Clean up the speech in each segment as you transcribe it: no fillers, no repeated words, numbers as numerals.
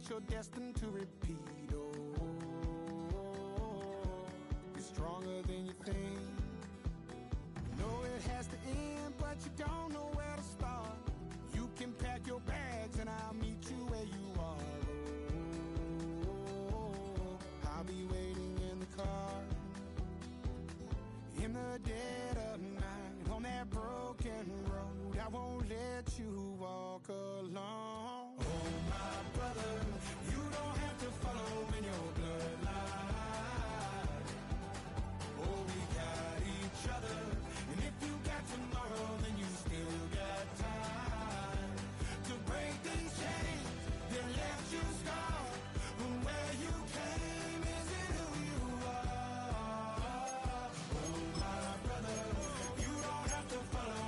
that you're destined to repeat. Oh, you're stronger than you think. You know it has to end, but you don't know where to start. You can pack your bags and I'll meet you where you are. Oh, I'll be waiting in the car, in the dead of night, on that broken road. I won't let you walk alone. Oh, my brother, you don't have to follow in your bloodline. Oh, we got each other, and if you got tomorrow, then you still got time to break these chains that left you scarred. From where you came isn't who you are. Oh, my brother, you don't have to follow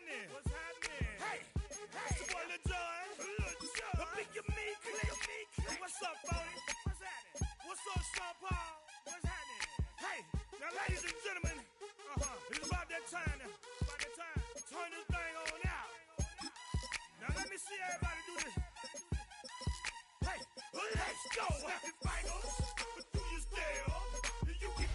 happening? What's happening? Hey, it's your boy Lil Jon. The Big Your Me Click. What's up, Phony? What's happening? What's up, Sean Paul? What's happening? Hey, now ladies and gentlemen, it's about that time now. About that time. Turn this thing on out. Now let me see everybody do this. Hey, let's go. Happy finals. But do you still? You can.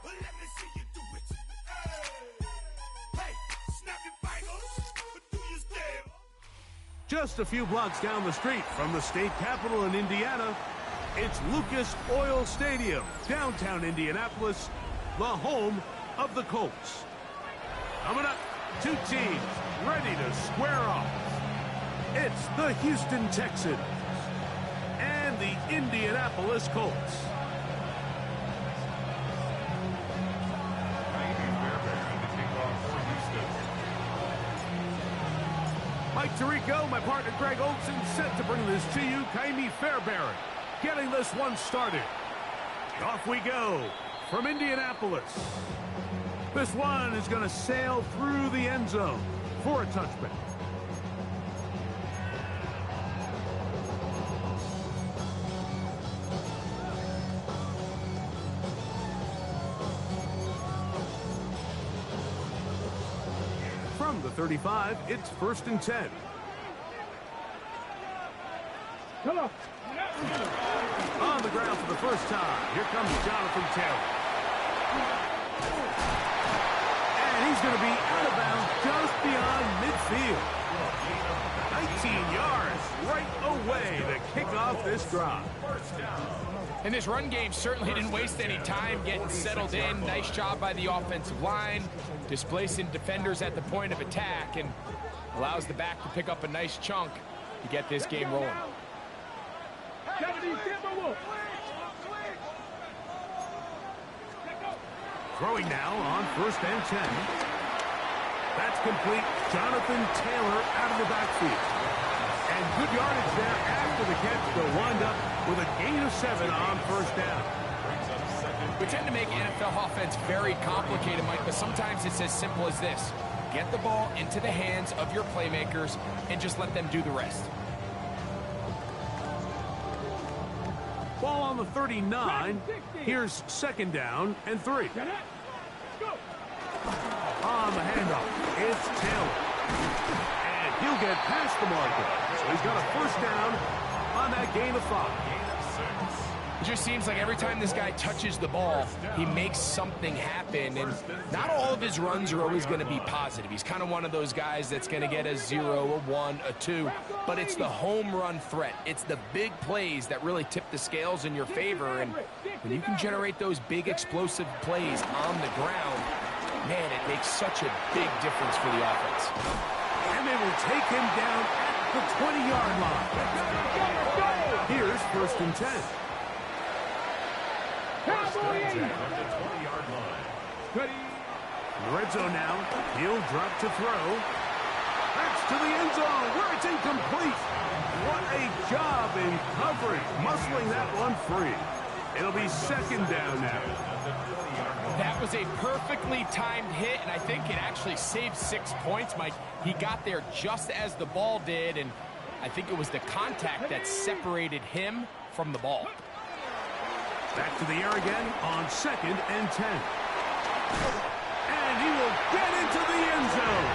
Let me see you do it. Hey, snappy finals. But do you still? Just a few blocks down the street from the state capitol in Indiana, it's Lucas Oil Stadium, downtown Indianapolis, the home of the Colts. Coming up, two teams ready to square off. It's the Houston Texans and the Indianapolis Colts. Mike Tirico, my partner Greg Olson, set to bring this to you. Kaimi Fairbairn getting this one started. Off we go from Indianapolis. This one is going to sail through the end zone for a touchback. From the 35, it's 1st and 10. On the ground for the first time, here comes Jonathan Taylor. And he's going to be out of bounds just beyond midfield. 19 yards right away to kick off this drive. And this run game certainly didn't waste any time getting settled in. Nice job by the offensive line, displacing defenders at the point of attack, and allows the back to pick up a nice chunk to get this game rolling. Throwing now on 1st and 10. That's complete. Jonathan Taylor out of the backfield. And good yardage there after the catch. They'll wind up with a gain of 7 on 1st down. We tend to make NFL offense very complicated, Mike, but sometimes it's as simple as this. Get the ball into the hands of your playmakers and just let them do the rest. Ball on the 39. Here's 2nd down and 3. On the handoff, it's Taylor. And he'll get past the marker. So he's got a 1st down on that gain of 5. It just seems like every time this guy touches the ball, he makes something happen. And not all of his runs are always going to be positive. He's kind of one of those guys that's going to get a 0, a 1, a 2. But it's the home run threat. It's the big plays that really tip the scales in your favor. And when you can generate those big explosive plays on the ground, man, it makes such a big difference for the offense. And they will take him down at the 20-yard line. Here's 1st and 10. In the red zone now. He'll drop to throw. That's to the end zone where it's incomplete. What a job in coverage, muscling that one free. It'll be 2nd down now. That was a perfectly timed hit, and I think it actually saved 6 points, Mike. He got there just as the ball did, and I think it was the contact that separated him from the ball. Back to the air again on 2nd and 10. And he will get into the end zone.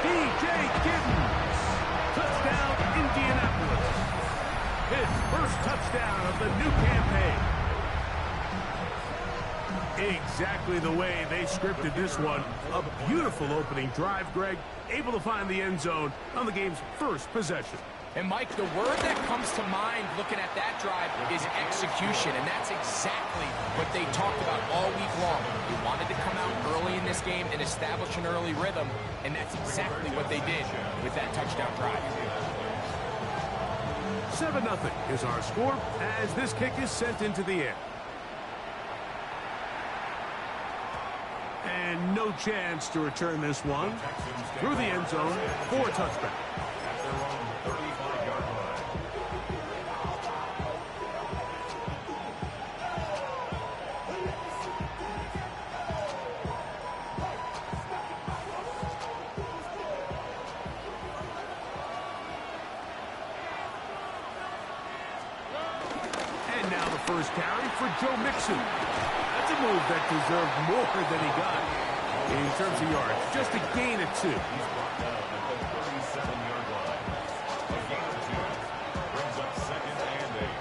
DJ Giddens. Touchdown, Indianapolis. His 1st touchdown of the new campaign. Exactly the way they scripted this one. A beautiful opening drive, Greg. Able to find the end zone on the game's 1st possession. And, Mike, the word that comes to mind looking at that drive is execution, and that's exactly what they talked about all week long. They wanted to come out early in this game and establish an early rhythm, and that's exactly what they did with that touchdown drive. 7-0 is our score as this kick is sent into the air. And no chance to return this one through the end zone for a touchback. first carry for Joe Mixon. That's a move that deserved more than he got in terms of yards. Just a gain of 2. He's brought down at the 37-yard line. A gain of 2 brings up 2nd and 8.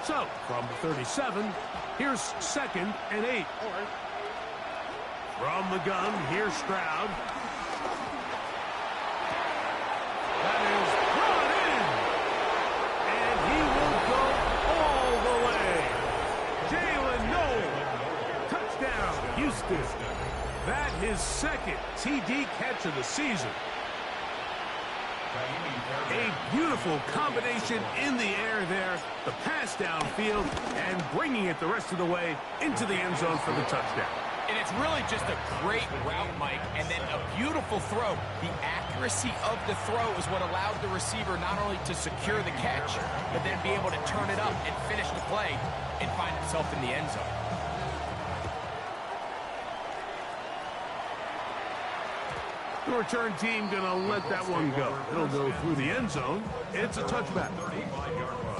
So, from the 37, here's 2nd and 8. From the gun, here's Stroud. That is brought in. And he will go all the way. Jalen Noel. Touchdown, Houston. That his 2nd TD catch of the season. A beautiful combination in the air there. The pass downfield and bringing it the rest of the way into the end zone for the touchdown. And it's really just a great route, Mike, and then a beautiful throw. The accuracy of the throw is what allowed the receiver not only to secure the catch, but then be able to turn it up and finish the play and find himself in the end zone. The return team going to let that one go. It'll go through the end zone. It's a touchback. 35-yard line.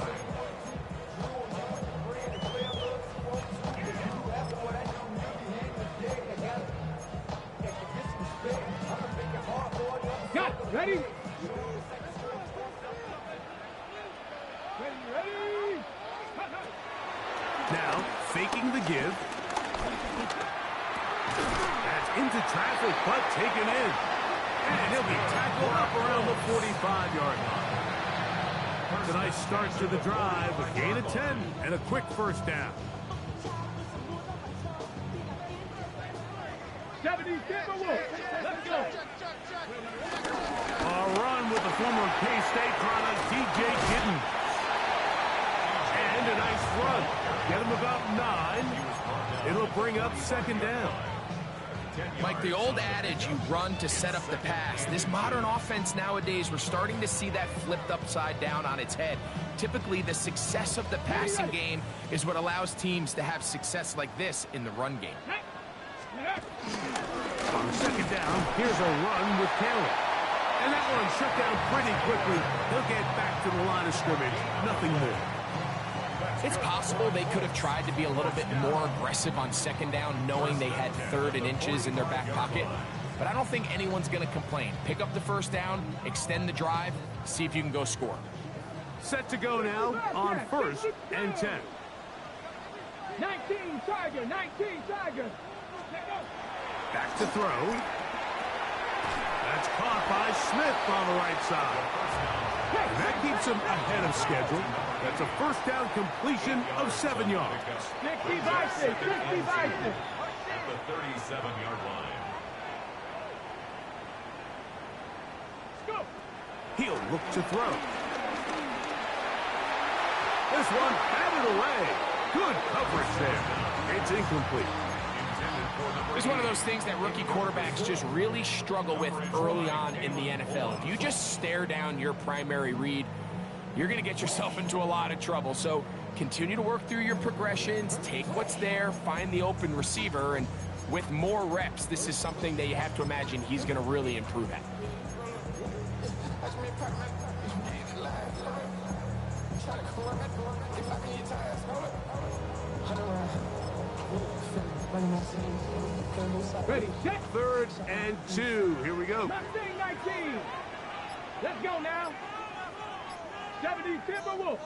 Ready? Ready? Now, faking the give. That's into traffic, but taken in. And he'll be tackled up around the 45-yard line. It's a nice start to the drive. A gain of 10 and a quick first down. 70 Let's go. A run with the former K-State product, DJ Giddens. And a nice run. Get him about 9. It'll bring up 2nd down. Mike, the old adage, you run to set up the pass. This modern offense nowadays, we're starting to see that flipped upside down on its head. Typically, the success of the passing game is what allows teams to have success like this in the run game. On 2nd down, here's a run with Taylor. And that one shut down pretty quickly. He'll get back to the line of scrimmage. Nothing more. It's possible they could have tried to be a little bit more aggressive on 2nd down, knowing they had 3rd and inches in their back pocket. But I don't think anyone's going to complain. Pick up the 1st down, extend the drive, see if you can go score. Set to go now on 1st and 10. 19 Tiger, 19 Tiger. Back to throw. That's caught by Smith on the right side. And that keeps him ahead of schedule. That's a 1st down completion of 7 yards. 65. At the 37-yard line. He'll look to throw. This one batted away. Good coverage there. It's incomplete. It's one of those things that rookie quarterbacks just really struggle with early on in the NFL. If you just stare down your primary read, you're going to get yourself into a lot of trouble. So continue to work through your progressions, take what's there, find the open receiver, and with more reps, this is something that you have to imagine he's going to really improve at. Ready, set. 3rd and 2. Here we go. 19. Let's go now. 70 Timberwolves.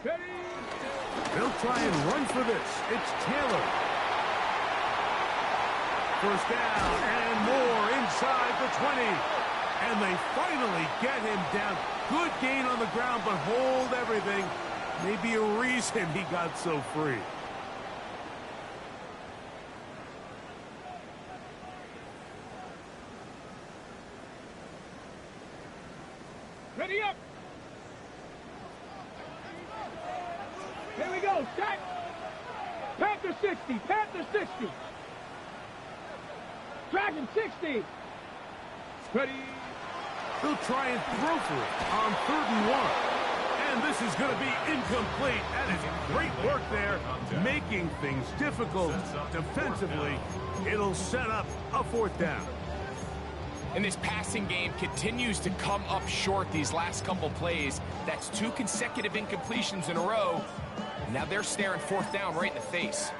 Ready? They'll try and run for this. It's Taylor. 1st down and more inside the 20. And they finally get him down. Good gain on the ground, but hold everything. Maybe a reason he got so free. Ready up. Here we go. Set. Panther 60. Panther 60. Dragon 60. Ready. They'll try and throw for it on 3rd and 1. And this is going to be incomplete. That is great work there, making things difficult defensively. It'll set up a 4th down. And this passing game continues to come up short these last couple plays. That's 2 consecutive incompletions in a row. Now they're staring 4th down right in the face.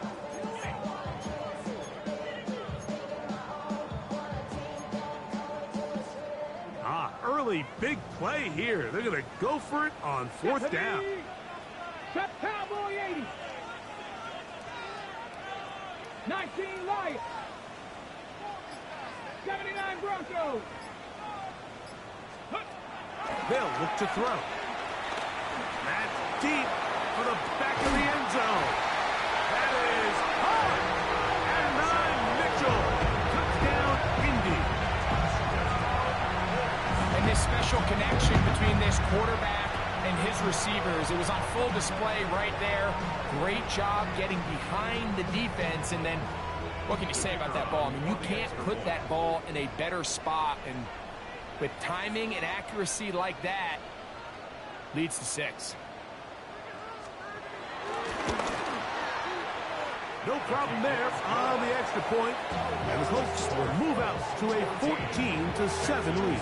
Early big play here. They're going to go for it on 4th down. Top Cowboy 80. 19 Lions. 79 Broncos. They'll look to throw. That's deep for the back of the end zone. That is hard. And 9 Mitchell. Touchdown, Indy. And this special connection between this quarterback and his receivers, it was on full display right there. Great job getting behind the defense. And then what can you say about that ball? I mean, you can't put that ball in a better spot. And with timing and accuracy like that, leads to 6. No problem there on the extra point. And the Colts will move out to a 14-7 lead.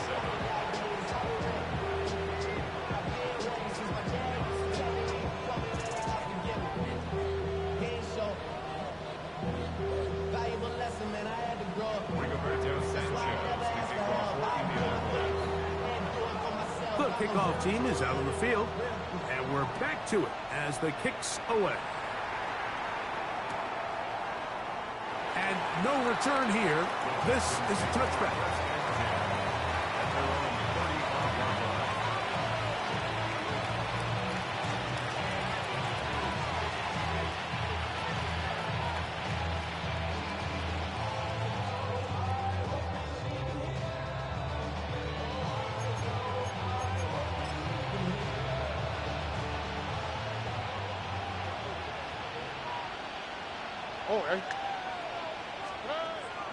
The kickoff team is out on the field, and we're back to it as the kick's away. And no return here. This is a touchback.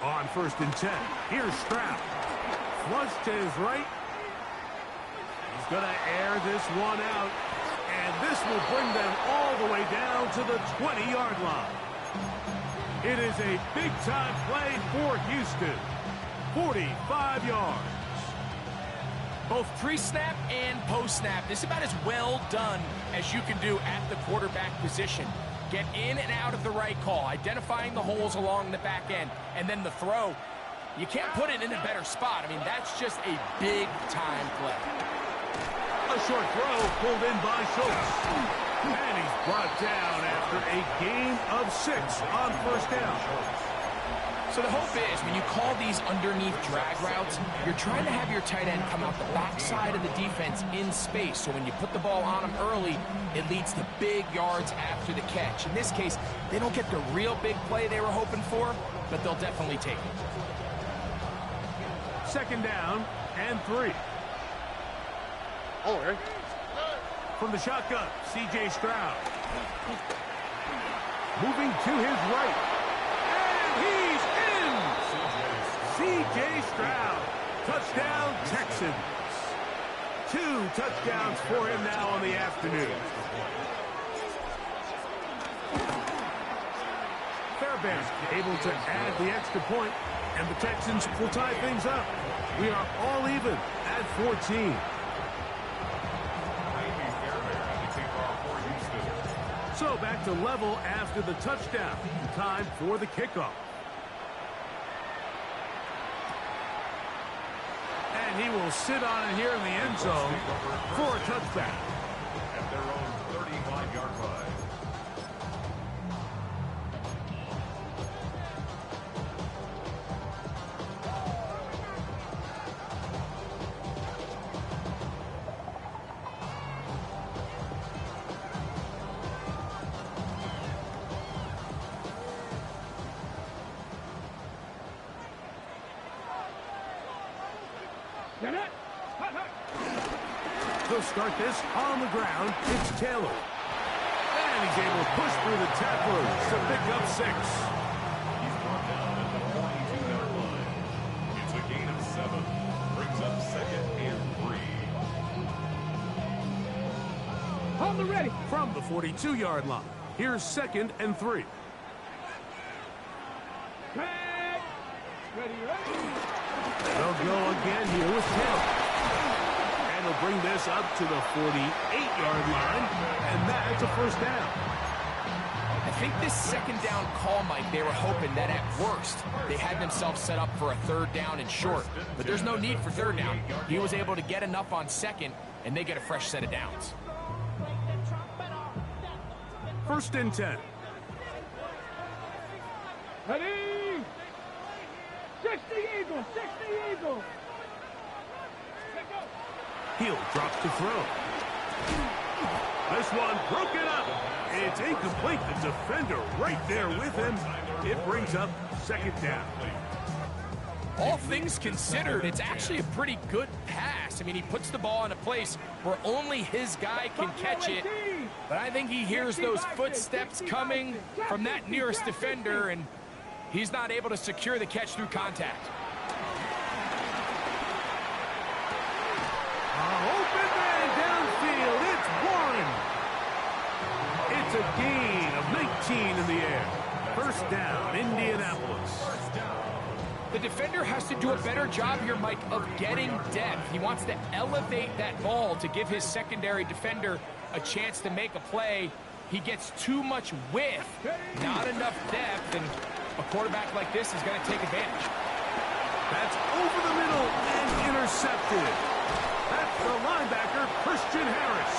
On 1st and 10, here's Stroud. Flush to his right. He's going to air this one out. And this will bring them all the way down to the 20-yard line. It is a big-time play for Houston. 45 yards. Both pre-snap and post-snap. This is about as well done as you can do at the quarterback position. Get in and out of the right call, identifying the holes along the back end, and then the throw. You can't put it in a better spot. I mean, that's just a big-time play. A short throw pulled in by Schultz. And he's brought down after a gain of 6 on 1st down. So the hope is when you call these underneath drag routes, you're trying to have your tight end come out the backside of the defense in space. So when you put the ball on him early, it leads to big yards after the catch. In this case, they don't get the real big play they were hoping for, but they'll definitely take it. 2nd down and 3. From the shotgun, C.J. Stroud. Moving to his right. And he's in! C.J. Stroud. Touchdown, Texans. 2 touchdowns for him now on the afternoon. Fairbanks able to add the extra point, and the Texans will tie things up. We are all even at 14. So back to level after the touchdown. Time for the kickoff. And he will sit on it here in the end zone for a touchback. At their own 35-yard line. They'll start this on the ground. It's Taylor. And he's able to push through the tacklers to pick up 6. He's brought down at the 42-yard line. It's a gain of 7. Brings up 2nd and 3. Hold the ready. From the 42-yard line, here's 2nd and 3. Ready, ready. They'll go again here with 10. And they'll bring this up to the 48-yard line, and that's a first down. I think this second down call, Mike, they were hoping that at worst they had themselves set up for a third down and short. But there's no need for third down. He was able to get enough on second, and they get a fresh set of downs. First and 10. Ready? 60 Eagles, 60 Eagles. Heel drops to throw. This one broken up. It's incomplete. The defender right there with him. It brings up second down. All things considered, it's actually a pretty good pass. I mean, he puts the ball in a place where only his guy can catch it. But I think he hears those footsteps coming from that nearest defender, and he's not able to secure the catch through contact. Open man downfield. It's one. It's a gain of 19 in the air. First down, Indianapolis. The defender has to do a better job here, Mike, of getting depth. He wants to elevate that ball to give his secondary defender a chance to make a play. He gets too much width, not enough depth, and a quarterback like this is going to take advantage. That's over the middle and intercepted. That's the linebacker, Christian Harris.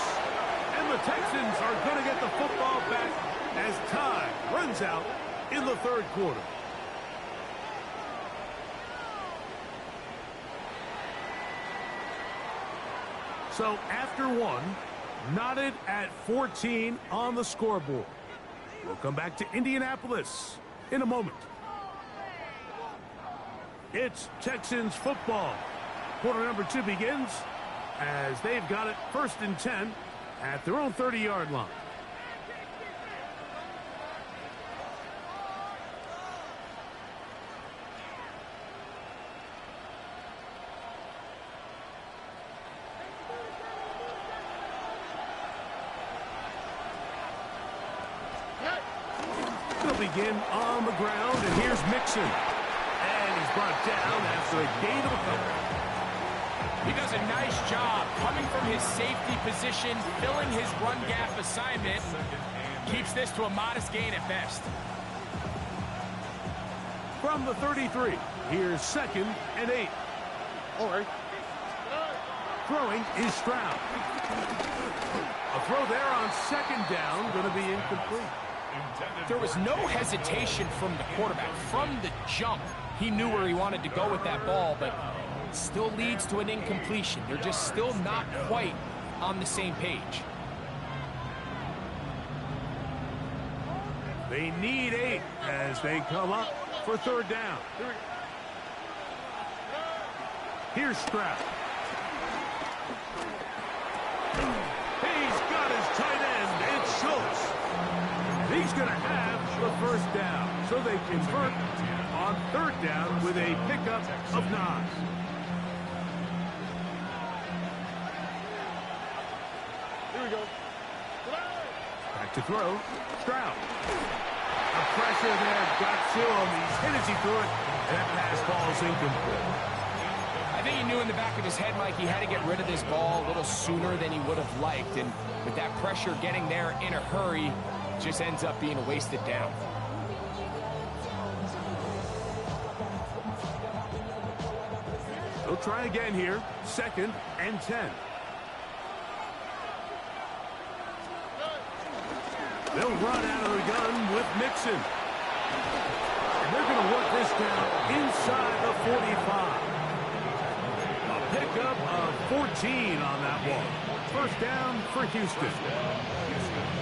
And the Texans are going to get the football back as time runs out in the third quarter. So after one, knotted at 14 on the scoreboard. We'll come back to Indianapolis in a moment. It's Texans football. Quarter number 2 begins as they've got it first and 10 at their own 30-yard line. They'll begin on the ground, and here's Mixon. And he's brought down after a gain of a couple. He does a nice job coming from his safety position, filling his run gap assignment, keeps this to a modest gain at best. From the 33, here's second and 8. All right. Throwing is Stroud. A throw there on second down, going to be incomplete. There was no hesitation from the quarterback. From the jump, he knew where he wanted to go with that ball, but it still leads to an incompletion. They're just still not quite on the same page. They need 8 as they come up for third down. Here's Stroud. He's got his tight end. It's Schultz. He's going to have the first down, so they convert on third down with a pickup of 9. Here we go. Back to throw. Stroud. The pressure there got to him. He's hit as he threw it. That pass falls incomplete. I think he knew in the back of his head, Mike, he had to get rid of this ball a little sooner than he would have liked. And with that pressure getting there in a hurry, just ends up being a wasted down. They'll try again here. Second and 10. They'll run out of the gun with Mixon. And they're going to work this down inside the 45. A pickup of 14 on that one. First down for Houston.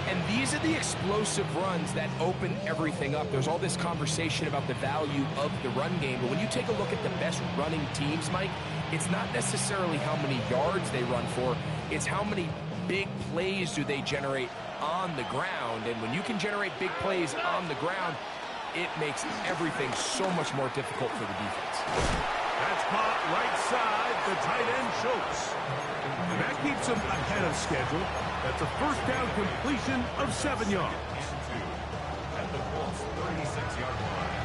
And these are the explosive runs that open everything up. There's all this conversation about the value of the run game, but when you take a look at the best running teams, Mike, it's not necessarily how many yards they run for, it's how many big plays do they generate on the ground. And when you can generate big plays on the ground, it makes everything so much more difficult for the defense. That's caught right side, the tight end Schultz. And that keeps him ahead of schedule. That's a first down completion of 7 yards. At the Colts 36-yard line.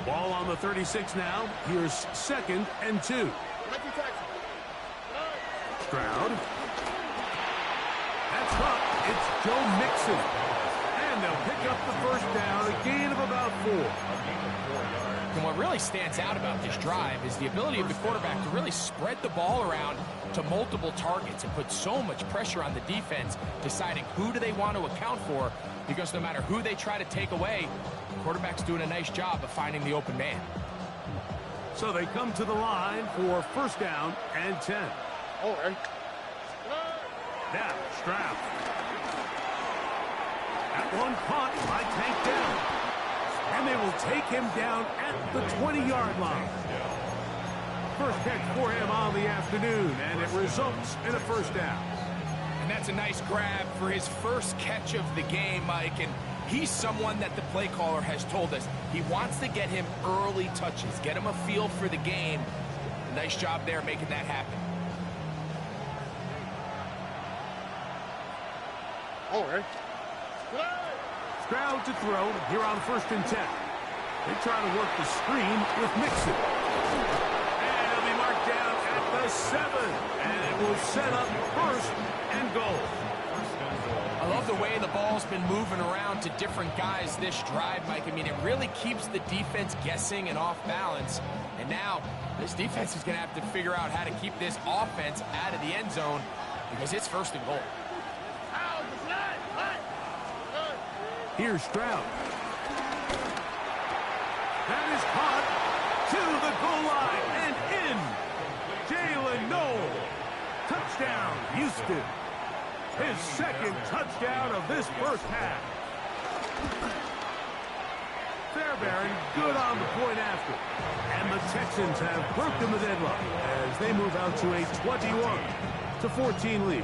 Ball on the 36 now. Here's 2nd and 2. Stroud. That's up. It's Joe Mixon. And they'll pick up the first down, a gain of about 4. And what really stands out about this drive is the ability of the quarterback to really spread the ball around to multiple targets and put so much pressure on the defense, deciding who do they want to account for, because no matter who they try to take away, the quarterback's doing a nice job of finding the open man. So they come to the line for 1st down and 10. All right. Now, Stroud. That one caught by Tank down. And they will take him down at the 20-yard line. First catch for him on the afternoon, and it results in a 1st down. And that's a nice grab for his first catch of the game, Mike. And he's someone that the play caller has told us he wants to get him early touches, get him a feel for the game. Nice job there making that happen. All right. Stroud to throw here on 1st and 10. They try to work the screen with Mixon. And it'll be marked down at the 7. And it will set up 1st and goal. I love the way the ball's been moving around to different guys this drive, Mike. I mean, it really keeps the defense guessing and off balance. And now this defense is going to have to figure out how to keep this offense out of the end zone because it's 1st and goal. Here's Stroud. That is caught to the goal line and in. Jalen Noel. Touchdown, Houston. His 2nd touchdown of this 1st half. Fairbairn good on the point after. And the Texans have broken the deadlock as they move out to a 21-14 lead.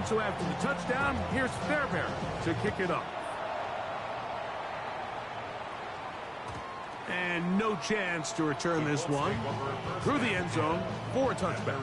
So after the touchdown, here's Fairbairn to kick it up. And no chance to return this one through the end zone for a touchback.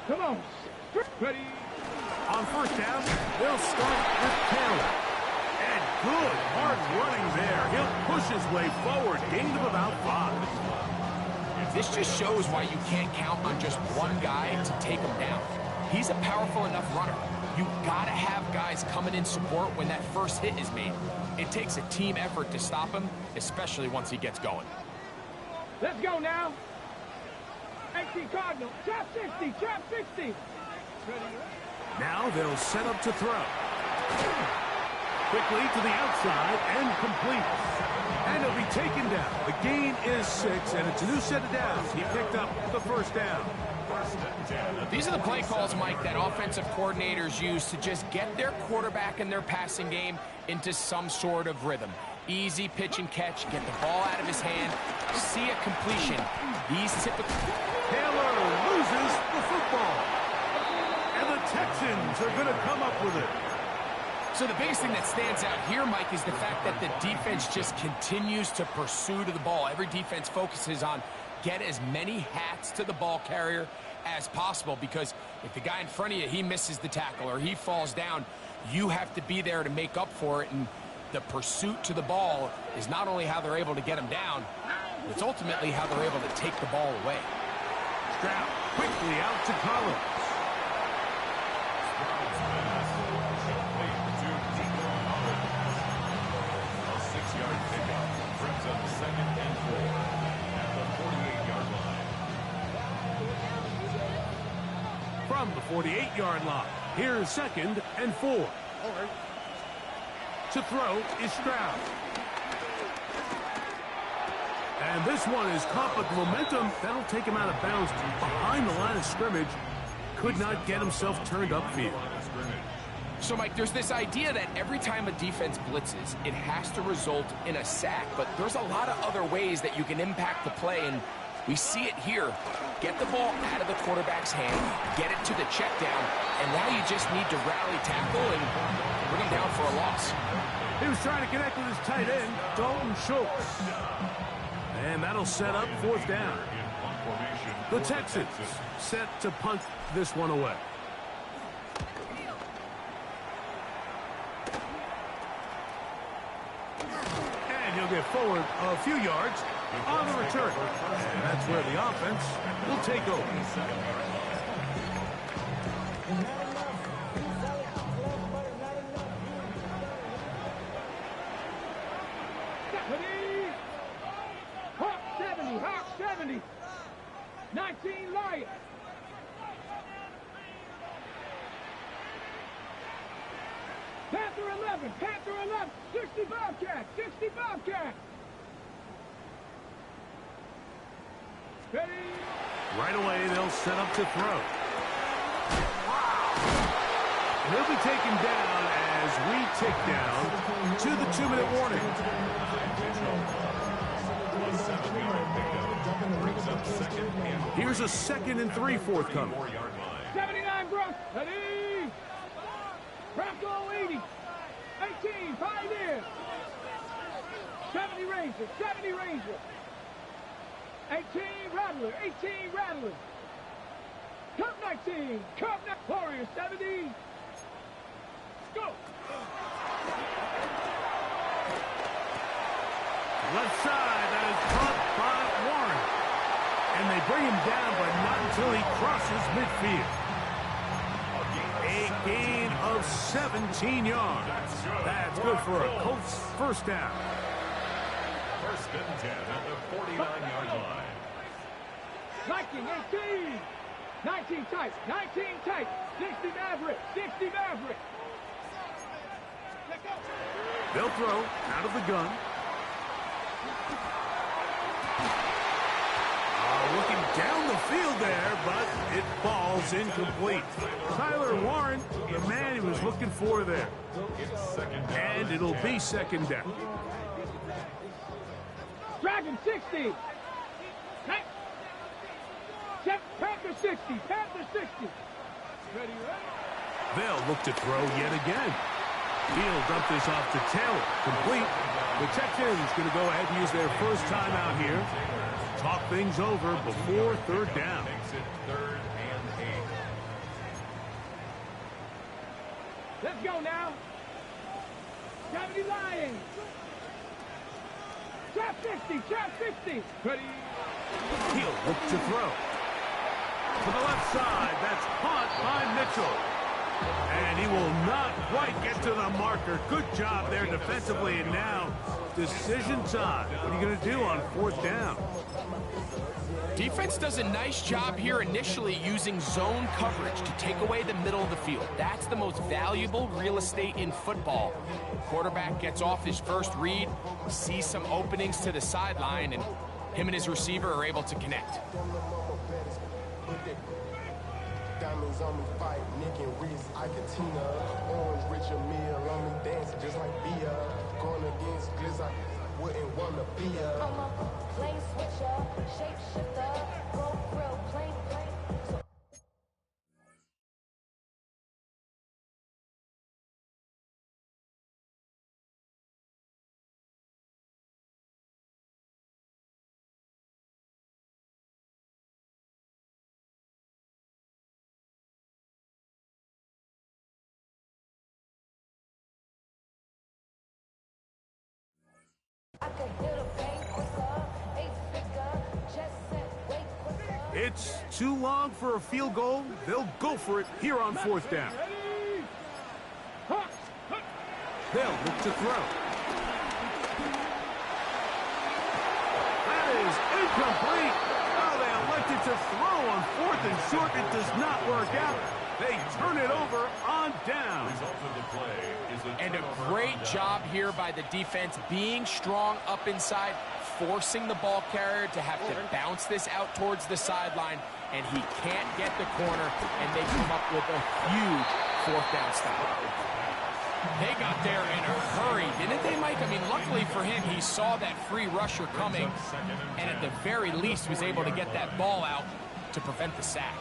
Come on. Ready. On 1st down, they'll start with Taylor. And good hard running there. He'll push his way forward, gain of about 5. This just shows why you can't count on just one guy to take him down. He's a powerful enough runner. You gotta have guys coming in support when that first hit is made. It takes a team effort to stop him, especially once he gets going. Let's go now. 18 Cardinal, trap 60, trap 60. Now they'll set up to throw. Quickly to the outside and complete. And he'll be taken down. The gain is 6, and it's a new set of downs. He picked up the 1st down. These are the play calls, Mike, that offensive coordinators use to just get their quarterback and their passing game into some sort of rhythm. Easy pitch and catch, get the ball out of his hand, see a completion. These typical... Taylor loses the football. And the Texans are going to come up with it. So the biggest thing that stands out here, Mike, is the fact that the defense just continues to pursue to the ball. Every defense focuses on get as many hats to the ball carrier as possible, because if the guy in front of you, he misses the tackle or he falls down, you have to be there to make up for it. And the pursuit to the ball is not only how they're able to get him down, it's ultimately how they're able to take the ball away. Stroud quickly out to Collins. A 6-yard pickup brings up 2nd and 4 at the 48-yard line. From the 48-yard line, here's 2nd and 4. All right. To throw is Stroud. And this one is caught, but the momentum, that'll take him out of bounds behind the line of scrimmage. Could not get himself turned upfield. So, Mike, there's this idea that every time a defense blitzes, it has to result in a sack. But there's a lot of other ways that you can impact the play, and we see it here. Get the ball out of the quarterback's hand, get it to the check down, and now you just need to rally tackle and bring him down for a loss. He was trying to connect with his tight end, Dalton Schultz. And that'll set up fourth down. The Texans set to punt this one away. And he'll get forward a few yards on the return. And that's where the offense will take over. Hawk 70, 19 Lions. Panther 11, 60 Bobcat, 60 Bobcat. Ready? Right away, they'll set up to throw. And he'll be taken down as we tick down to the 2-minute warning. Here's a 2nd and 3 forthcoming. 79 Bronx, ready? Bronco 80, 18 Pioneer, 70 Ranger, 18 Rattler, Cup 19, Warrior 70, go! Left side, that is caught by Warren. And they bring him down, but not until he crosses midfield. A gain of 17 yards. That's good for a Colts first down. First and 10 at the 49-yard line. 19 tight, 60 Maverick. They'll throw out of the gun. Looking down the field there, but it falls incomplete. Tyler Warren, the man he was looking for there. And it'll be second down. Dragon 60. Panther 60. Ready? They'll look to throw yet again. He'll dump this off to Taylor. Complete. The Texans going to go ahead and use their first time out here. Talk things over before third down. Makes it 3rd and 8. Let's go now. 70 Lions. Trap 60. Ready? He'll look to throw. To the left side, that's caught by Mitchell. And he will not quite get to the marker. Good job there defensively, and now decision time. What are you going to do on fourth down? Defense does a nice job here initially using zone coverage to take away the middle of the field. That's the most valuable real estate in football. Quarterback gets off his first read, sees some openings to the sideline, and him and his receiver are able to connect. Diamonds on me fight, Nick and Reese, Ikatina, Orange Richard Mill on me dancing just like Bia. Going against Gliss, I wouldn't want to be a. I'm a lane switcher, shape shifter, go real plain. It's too long for a field goal. They'll go for it here on fourth down. They'll look to throw. That is incomplete. Oh, they elected to throw on 4th and short. It does not work out. They turn it over on down. Result of the play is a And a turnover great on job here by the defense, being strong up inside, forcing the ball carrier to have to bounce this out towards the sideline, and he can't get the corner, and they come up with a huge fourth down stop. They got there in a hurry, didn't they, Mike? I mean, luckily for him, he saw that free rusher coming, and at the very least was able to get that ball out to prevent the sack.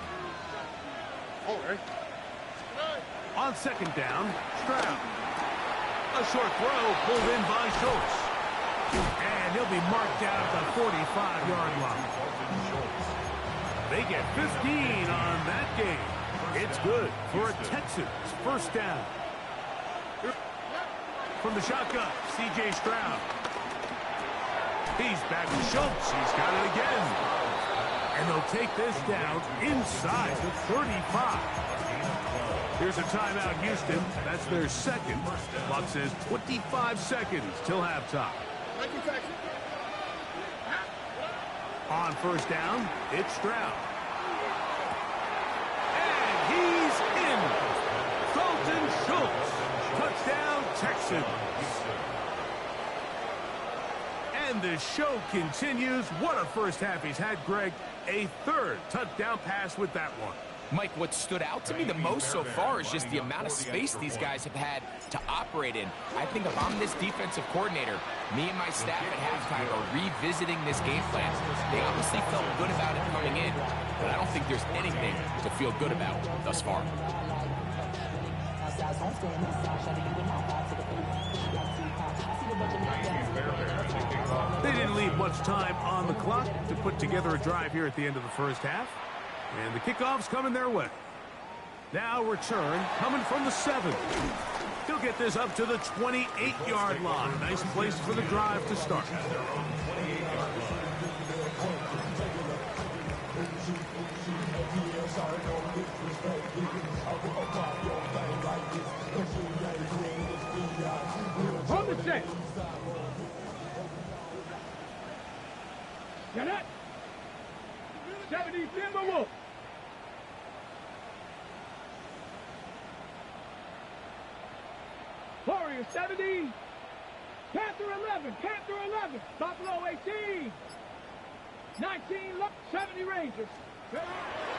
On second down, Stroud. A short throw pulled in by Schultz. And he'll be marked down at the 45-yard line. They get 15 on that game. It's good for a Texans first down. From the shotgun, C.J. Stroud. He's back to Schultz. He's got it again. And they'll take this down inside the 35. Here's a timeout, Houston. That's their second. Clock says 25 seconds till halftime. On first down, it's Stroud. And he's in. Dalton Schultz. Touchdown, Texans. And the show continues. What a first half he's had, Greg. A third touchdown pass with that one. Mike, what stood out to me the most so far is just the amount of space these guys have had to operate in. I think if I'm this defensive coordinator, me and my staff at halftime are revisiting this game plan. They obviously felt good about it coming in, but I don't think there's anything to feel good about thus far. They didn't leave much time on the clock to put together a drive here at the end of the first half. And the kickoff's coming their way. Now return coming from the 7. He'll get this up to the 28-yard line. Nice place for the drive to start. On the set. Get it. 70 Timberwolves. Warriors 70. Panther 11. Panther 11. Buffalo 18. 19. 70 Rangers.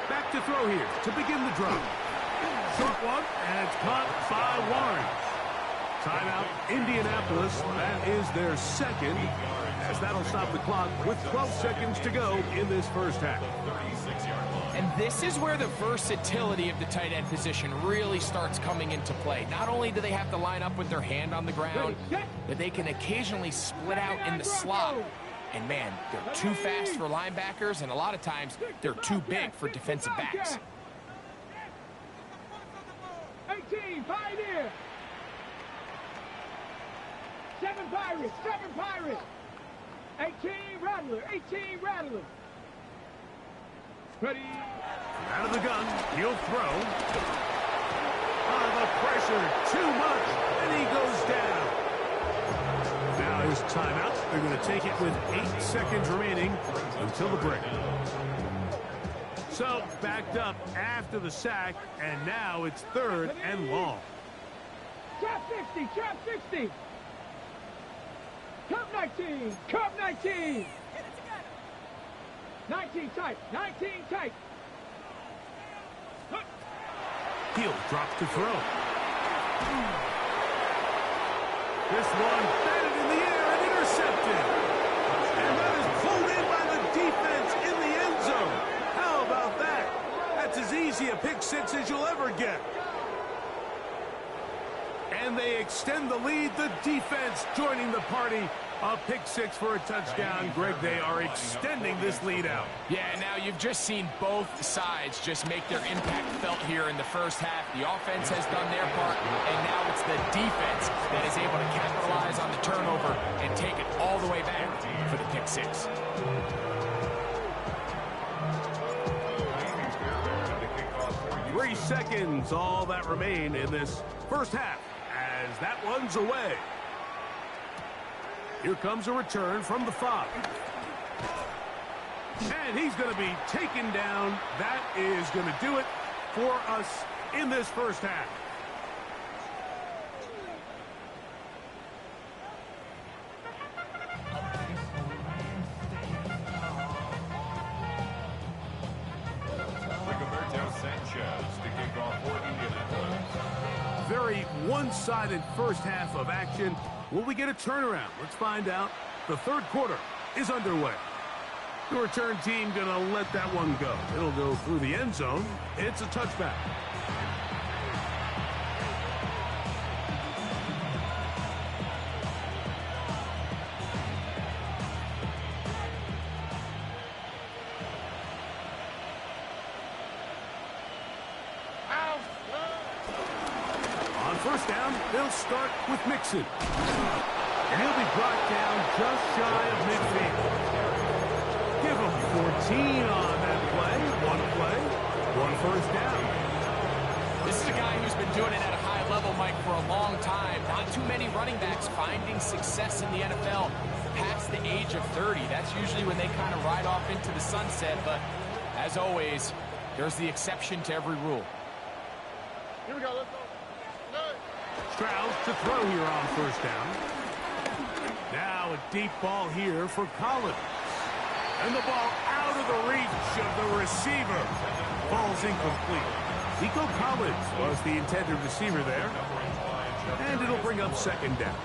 Back to throw here to begin the drive. Short one, and it's caught by Warren. Timeout, Indianapolis. That is their second, as that'll stop the clock with 12 seconds to go in this first half. And this is where the versatility of the tight end position really starts coming into play. Not only do they have to line up with their hand on the ground, but they can occasionally split out in the slot. And man, they're too fast for linebackers, and a lot of times they're too big for defensive backs. 18, Pioneer. 7 Pirates, 7 Pirates. 18 Rattler, 18 Rattler. Ready. Out of the gun, he'll throw. The pressure, too much, and he goes down. Now his timeout. They're going to take it with 8 seconds remaining until the break. So, backed up after the sack, and now it's 3rd and long. Trap 60, trap 60. Cup 19, cup 19. 19 tight, 19 tight. He'll drop to throw. This one batted in the air and intercepted. And that is pulled in by the defense in the end zone. How about that? That's as easy a pick six as you'll ever get. And they extend the lead. The defense joining the party. A pick six for a touchdown. Greg, they are extending this lead out. Yeah, now you've just seen both sides just make their impact felt here in the first half. The offense has done their part, and now it's the defense that is able to capitalize on the turnover and take it all the way back for the pick six. 3 seconds, all that remain in this first half as that one's away. Here comes a return from the 5. And he's going to be taken down. That is going to do it for us in this first half. Sanchez to kick off for Indianapolis. very one-sided first half of action. Will we get a turnaround? Let's find out. The third quarter is underway. The return team going to let that one go. It'll go through the end zone. It's a touchback. On first down, they'll start with Mixon. And he'll be brought down just shy of midfield. Give him 14 on that play. One first down. This is a guy who's been doing it at a high level, Mike, for a long time. Not too many running backs finding success in the NFL past the age of 30. That's usually when they kind of ride off into the sunset. But as always, there's the exception to every rule. Here we go, let's go. Stroud to throw here on first down. Now a deep ball here for Collins. And the ball out of the reach of the receiver. Ball's incomplete. Nico Collins was the intended receiver there. And it'll bring up second down.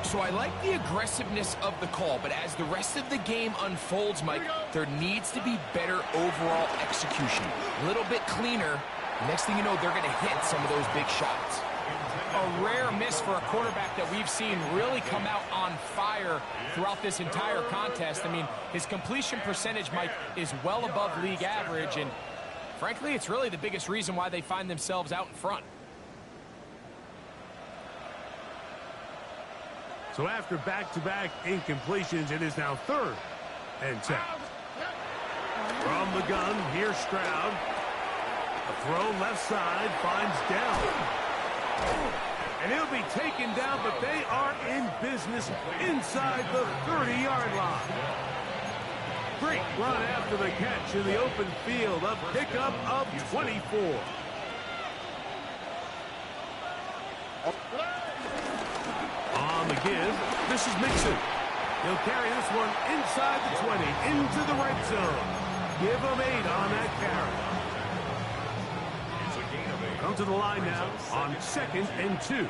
So I like the aggressiveness of the call, but as the rest of the game unfolds, Mike, there needs to be better overall execution. A little bit cleaner. Next thing you know, they're going to hit some of those big shots. A rare miss for a quarterback that we've seen really come out on fire throughout this entire contest. I mean, his completion percentage, Mike, is well above league average, and frankly, it's really the biggest reason why they find themselves out in front. So after back-to-back incompletions, it is now 3rd and 10. From the gun, here's Stroud. A throw left side, finds down. And he'll be taken down, but they are in business inside the 30-yard line. Great run after the catch in the open field. A pickup of 24. On the give, this is Mixon. He'll carry this one inside the 20, into the red zone. Give him 8 on that carry. Come to the line now on 2nd and 2.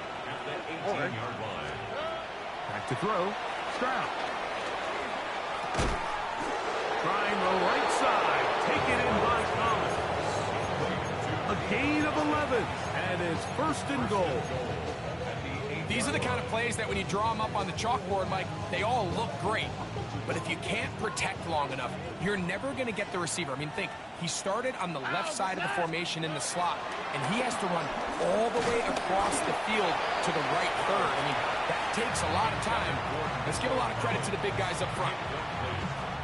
Back to throw. Stroud. Trying the right side. Taken in by Collins. A gain of 11. And it's 1st and goal. These are the kind of plays that when you draw them up on the chalkboard, Mike, they all look great. But if you can't protect long enough, you're never going to get the receiver. I mean, think, he started on the left side of the formation in the slot, and he has to run all the way across the field to the right third. I mean, that takes a lot of time. Let's give a lot of credit to the big guys up front.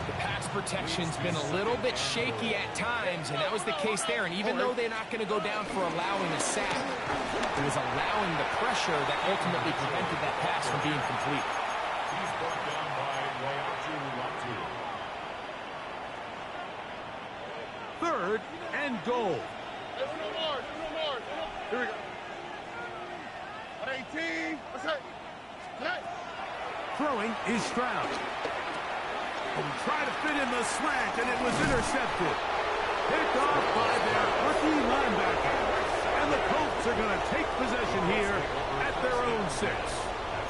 The pass protection's been a little bit shaky at times, and that was the case there. And even though they're not going to go down for allowing a sack, it was allowing the pressure that ultimately prevented that pass from being complete. He's brought down by Latu. 3rd and goal. Hey, no more. Here we go. 18. Let's hit. Throwing is Stroud. And try to fit in the slant, and it was intercepted. Picked off by their rookie linebacker. And the Colts are going to take possession here at their own 6. At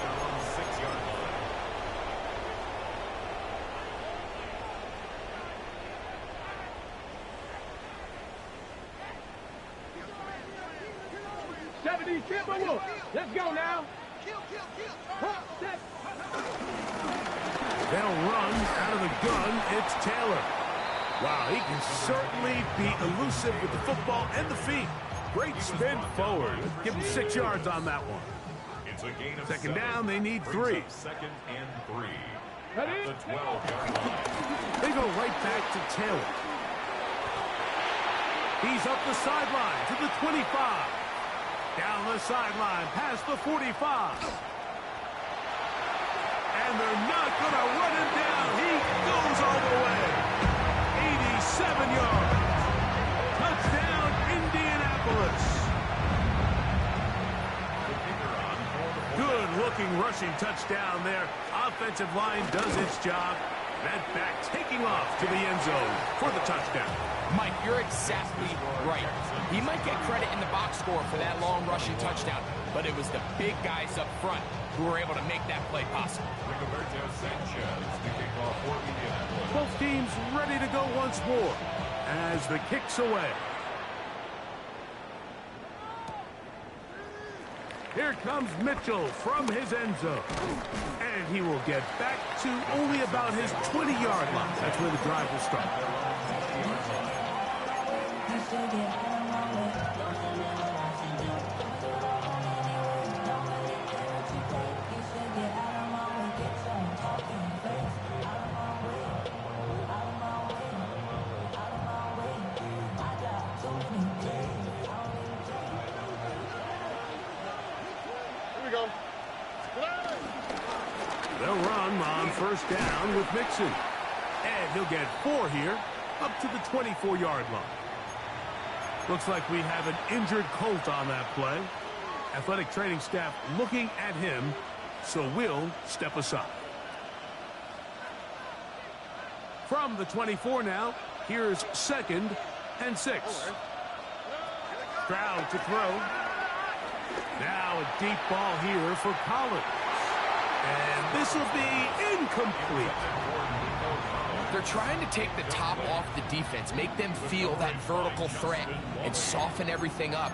their own 6-yard line. Let's go now. They'll run out of the gun. It's Taylor. Wow, he can certainly be elusive with the football and the feet. Great spin forward. Give him 6 yards on that one. It's a gain of 2nd 7. down, they need 3. 2nd and 3. At the 12-yard line. They go right back to Taylor. He's up the sideline to the 25. Down the sideline, past the 45. And they're not going to run him down. He goes all the way. 87 yards. Touchdown, Indianapolis. Good-looking rushing touchdown there. Offensive line does its job. That back taking off to the end zone for the touchdown. Mike, you're exactly right. He might get credit in the box score for that long rushing touchdown, but it was the big guys up front who were able to make that play possible. Both teams ready to go once more as the kick's away. Here comes Mitchell from his end zone. And he will get back to only about his 20-yard line. That's where the drive will start. They'll run on first down with Mixon. And he'll get 4 here, up to the 24-yard line. Looks like we have an injured Colt on that play. Athletic training staff looking at him, so we'll step aside. From the 24 now, here's 2nd and 6. Stroud to throw. Now a deep ball here for Collins. And this will be incomplete. They're trying to take the top off the defense, make them feel that vertical threat, and soften everything up.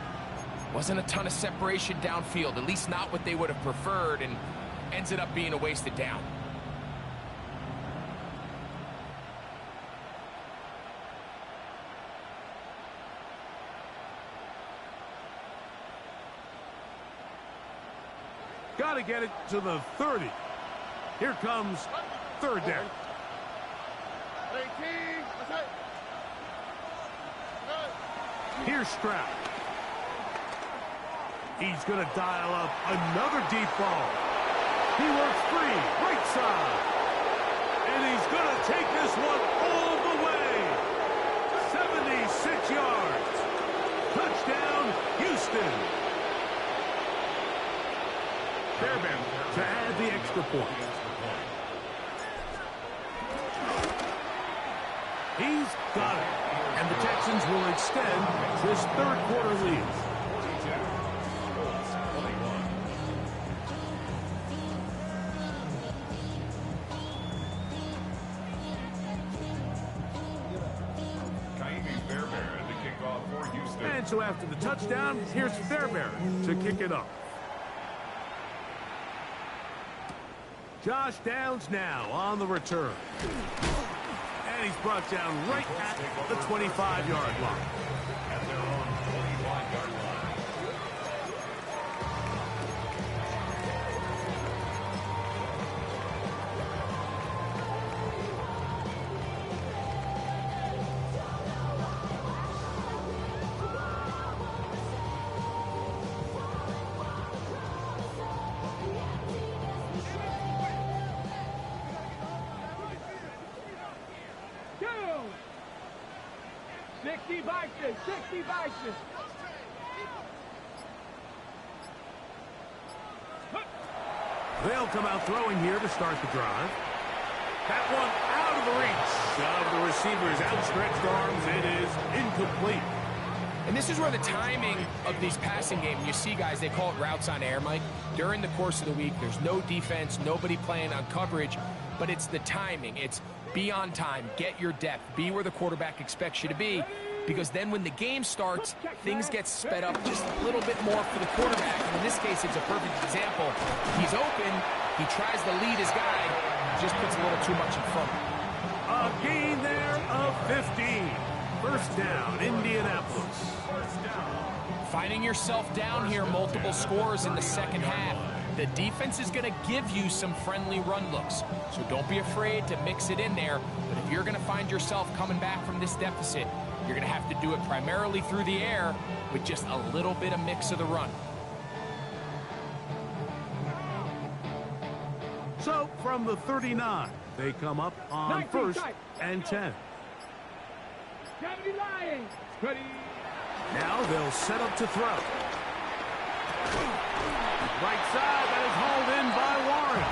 Wasn't a ton of separation downfield, at least not what they would have preferred, and ends up being a wasted down. Got to get it to the 30. Here comes 3rd down. Here's Stroud. He's going to dial up another deep ball. He works free, right side. And he's going to take this one all the way. 76 yards. Touchdown, Houston. Fairbairn to add the extra point. He's got it. And the Texans will extend this 3rd quarter lead. And so after the touchdown, here's Fairbairn to kick it off. Josh Downs now on the return. And he's brought down right at the 25-yard line. At their own 25-yard line. Vices, 60 vices. They'll come out throwing here to start the drive. That one out of the reach of the receiver's outstretched arms. It is incomplete. And this is where the timing of these passing games, you see guys, they call it routes on air, Mike. During the course of the week, there's no defense, nobody playing on coverage, but it's the timing. It's be on time, get your depth, be where the quarterback expects you to be, because then when the game starts, things get sped up just a little bit more for the quarterback. And in this case, it's a perfect example. He's open, he tries to lead his guy, just puts a little too much in front of him. A gain there of 15. First down, Indianapolis. Finding yourself down here, multiple scores in the second half. The defense is going to give you some friendly run looks, so don't be afraid to mix it in there. But if you're going to find yourself coming back from this deficit, you're going to have to do it primarily through the air with just a little bit of mix of the run. So from the 39, they come up on 1st and 10. Now they'll set up to throw. Right side, that is hauled in by Warren.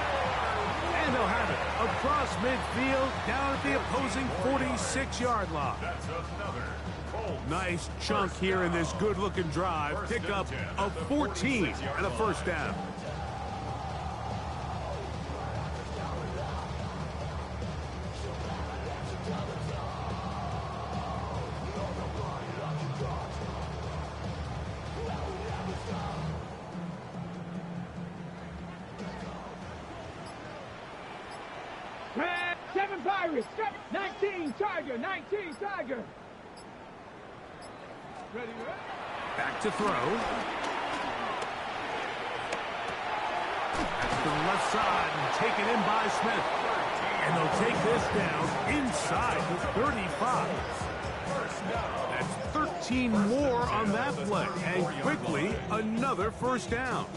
And they'll have it, a across midfield, down at the opposing 46-yard line. That's another Colts Nice chunk here in this good-looking drive. Pickup of 14 and a first down. Seven Pirates, 19 Tiger, 19 Tiger. Ready, Back to throw. That's to the left side and taken in by Smith. And they'll take this down inside the 35. That's 13 more on that play. And quickly, another first down.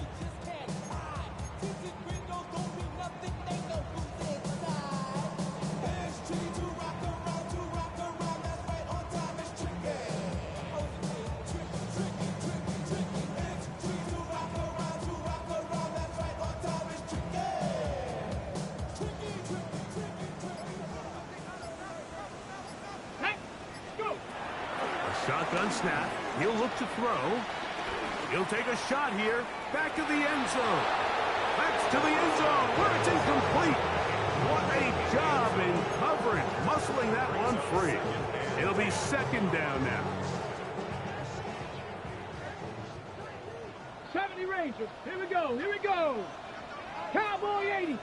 Shotgun snap. He'll look to throw. He'll take a shot here. Back to the end zone. That's to the end zone where it's incomplete. What a job in covering, muscling that one free. It'll be second down now. 70 Rangers. Here we go. Here we go. Cowboy 80.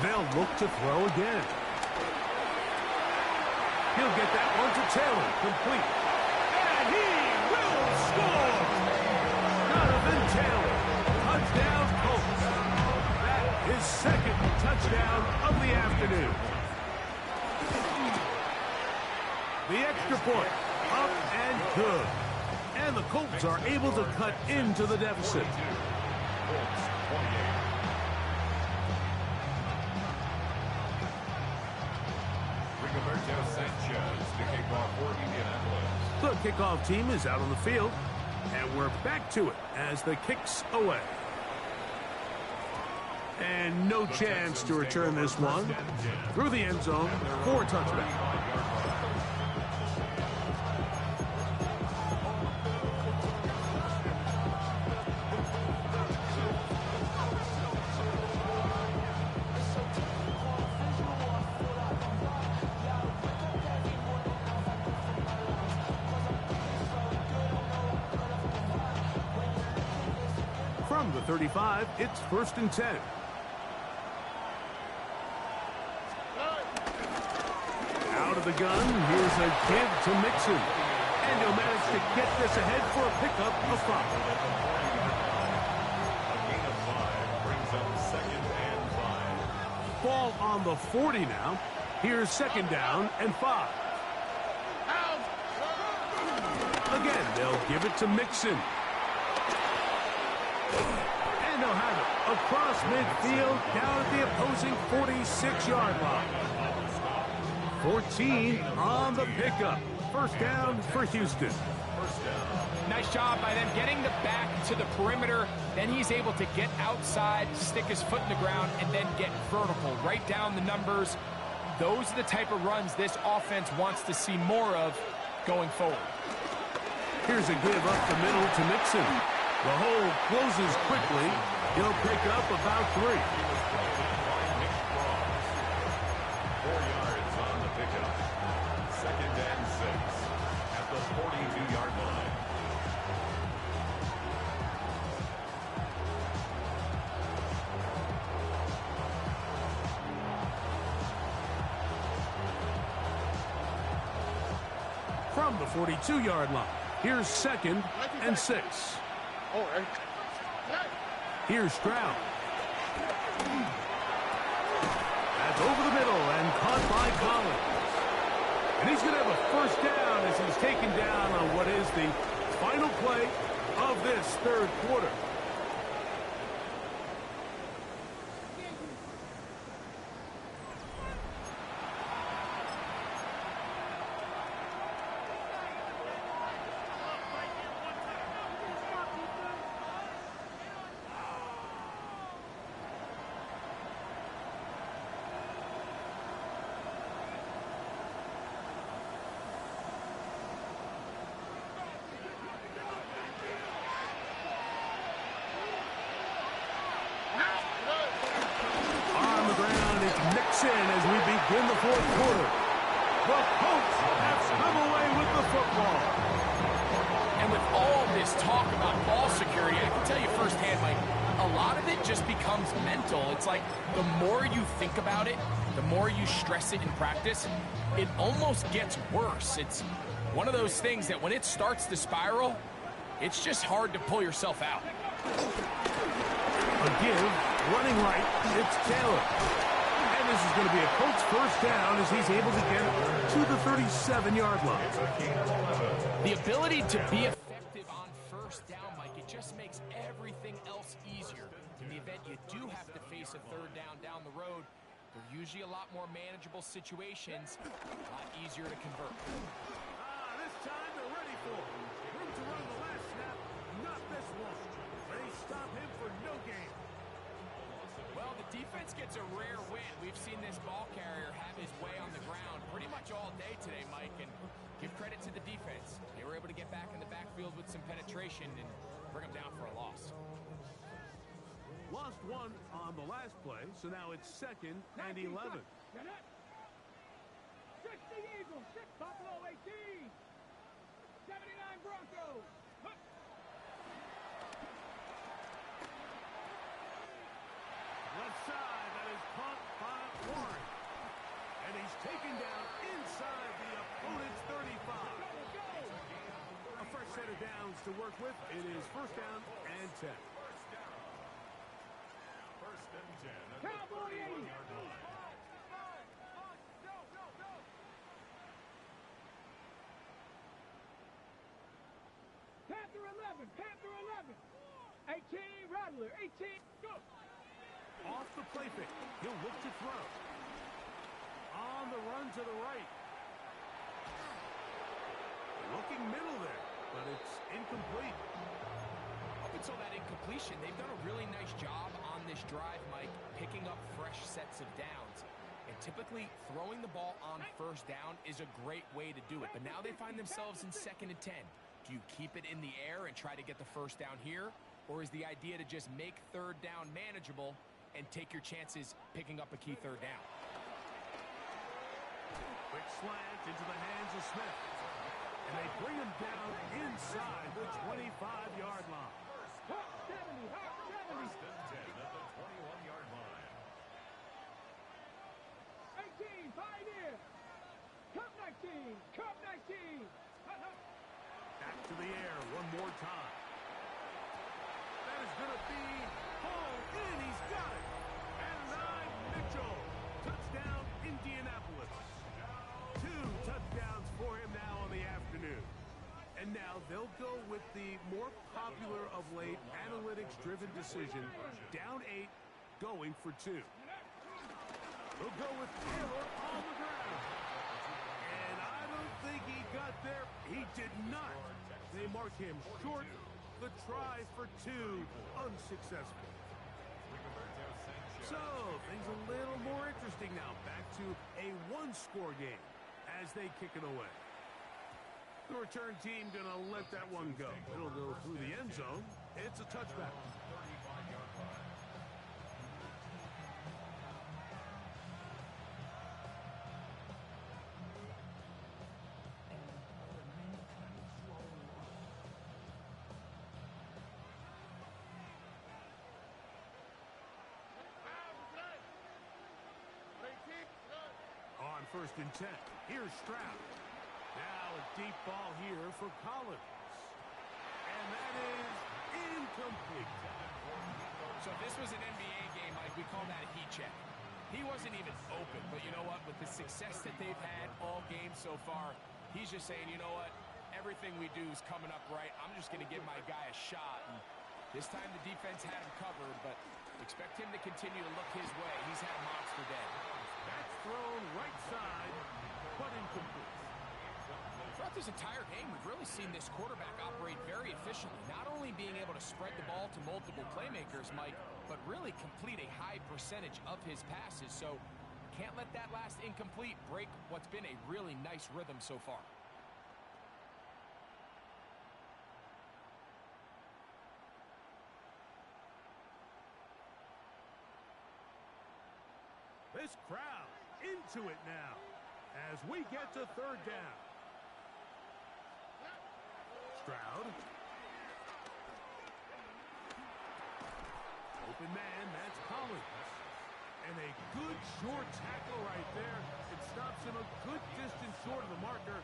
They'll look to throw again. He'll get that one to Taylor, complete. And he will score! Jonathan Taylor, touchdown Colts. That is second touchdown of the afternoon. The extra point, up and good. And the Colts are able to cut into the deficit. Colts 28. Sanchez to kick off for Indianapolis. The kickoff team is out on the field, and we're back to it as the kick's away. And no chance to return this one through the end zone for a touchdown. From the 35, it's 1st and 10. Out of the gun, here's a give to Mixon. And he'll manage to get this ahead for a pickup of 5. A gain of 5 brings up 2nd and 5. Ball on the 40 now. Here's 2nd down and 5. Again, they'll give it to Mixon. And they'll have it across midfield down at the opposing 46-yard line. 14 on the pickup. First down for Houston. Nice job by them getting the back to the perimeter. Then he's able to get outside, stick his foot in the ground, and then get vertical. Right down the numbers. Those are the type of runs this offense wants to see more of going forward. Here's a give up the middle to Mixon. The hole closes quickly. He'll pick up about 3. 4 yards on the pickup. 2nd and 6 at the 42-yard line. From the 42-yard line, here's 2nd and 6. Here's Stroud. That's over the middle and caught by Collins. And he's going to have a first down as he's taken down on what is the final play of this 3rd quarter. begin the fourth quarter. The Colts have come away with the football. And with all this talk about ball security, I can tell you firsthand, Mike, a lot of it just becomes mental. It's like the more you think about it, the more you stress it in practice, it almost gets worse. It's one of those things that when it starts to spiral, it's just hard to pull yourself out. A give, running right, it's Taylor. And this is going to be a Colts first down as he's able to get to the 37-yard line. The ability to be effective on first down, Mike, it just makes everything else easier. In the event you do have to face a third down the road, they're usually a lot more manageable situations, a lot easier to convert. This time they're ready for it. Room to run the last snap, not this one. They stop him for no gain. Well, the defense gets a rare win. We've seen this ball carrier have his way on the ground pretty much all day today, Mike, and give credit to the defense. They were able to get back in the backfield with some penetration and bring them down for a loss. Lost one on the last play, so now it's 2nd and 11. 60 Eagles, 6 Buffalo 18. 79 Broncos. Left side, that is caught by Warren. And he's taken down inside the opponent's 35. A fresh set of downs to work with. It is first down and 10. First and 10 at the Cowboy 80. 31-yard line. Panther 11, Panther 11. 18, Rattler, 18, go. Off the play fake. He'll look to throw. On the run to the right. Looking middle there, but it's incomplete. Up until that incompletion, they've done a really nice job on this drive, Mike, picking up fresh sets of downs. And typically, throwing the ball on first down is a great way to do it. But now they find themselves in 2nd and 10. Do you keep it in the air and try to get the first down here? Or is the idea to just make third down manageable and take your chances picking up a key third down? Quick slant into the hands of Smith. And they bring him down inside the 25-yard line. Hawk 70, Hawk 70. First and 10 at the 21-yard line. 18, Pioneer. Cup 19, Cup 19. Back to the air one more time. That is going to be hauled in. He's got it. And Mitchell. Touchdown, Indianapolis. 2 touchdowns for him now on the afternoon. And now they'll go with the more popular of late analytics-driven decision. Down 8, going for 2. They'll go with Taylor on the ground. And I don't think he got there. He did not. They mark him short. The try for 2, unsuccessful. So, things a little more interesting now. Back to a one-score game as they kick it away. The return team going to let that one go. It'll go through the end zone. It's a touchback. On 1st and 10, here's Stroud. Now a deep ball here for Collins. And that is incomplete. So if this was an NBA game, Mike, we call that a heat check. He wasn't even open, but you know what? With the success that they've had all game so far, he's just saying, you know what? Everything we do is coming up right. I'm just going to give my guy a shot. And this time the defense had him covered, but expect him to continue to look his way. He's had a monster day. That's thrown right side, but incomplete. Throughout this entire game, we've really seen this quarterback operate very efficiently, not only being able to spread the ball to multiple playmakers, Mike, but really complete a high percentage of his passes. So can't let that last incomplete break what's been a really nice rhythm so far. This crowd into it now as we get to third down. Stroud. Open man, that's Collins. And a good short tackle right there. It stops him a good distance short of the marker.